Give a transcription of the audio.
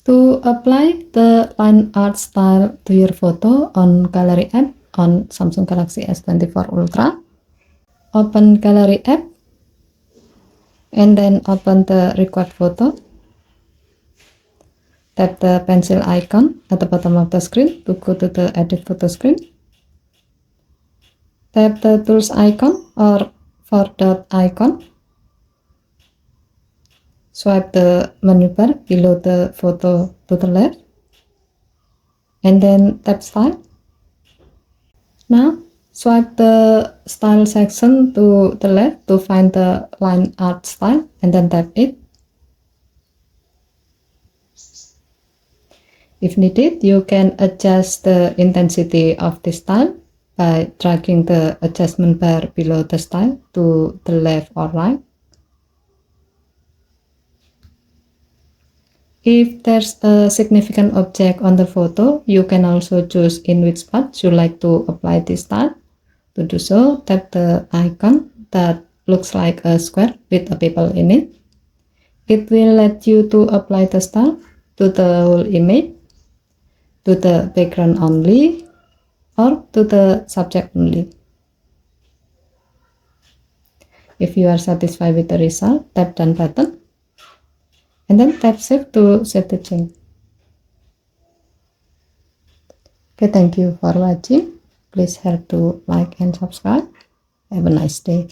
To apply the line art style to your photo on Gallery app on Samsung Galaxy S24 Ultra, open Gallery app and then open the required photo. Tap the pencil icon at the bottom of the screen to go to the edit photo screen. Tap the tools icon or four dot icon. Swipe the menu bar below the photo to the left and then tap style. Now swipe the style section to the left to find the line art style and then tap it. If needed, you can adjust the intensity of the style by dragging the adjustment bar below the style to the left or right. If there's a significant object on the photo, you can also choose in which spot you like to apply this style. To do so, tap the icon that looks like a square with a people in it. It will let you to apply the style to the whole image, to the background only, or to the subject only. If you are satisfied with the result, tap done button and then tap save to save the change. Okay, thank you for watching. Please help to like and subscribe. Have a nice day.